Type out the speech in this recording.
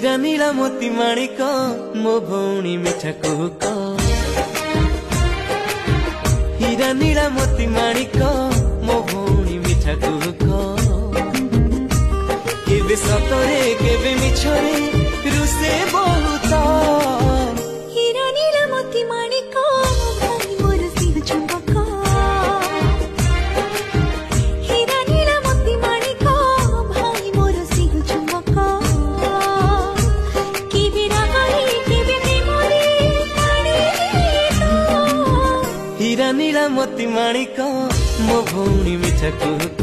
हीरा नीला मोती माणिक मो भौणी मिठा कुहुक। हीरा नीला मोती माणिक मो भौणी मिठा कुहुक। केबे सतरे केबे मिछरे रुसे बहुत। हीरा नीला मोती माणिक भाई मोर सिंह चुंबक। हीरा नीला मोती माणिक भाई मोर सिंह चुंबक। केबे रागाई केबे प्रेमरे पानी तो। हीरा नीला मोती माणिक मो भौणी मिठा कुहुक।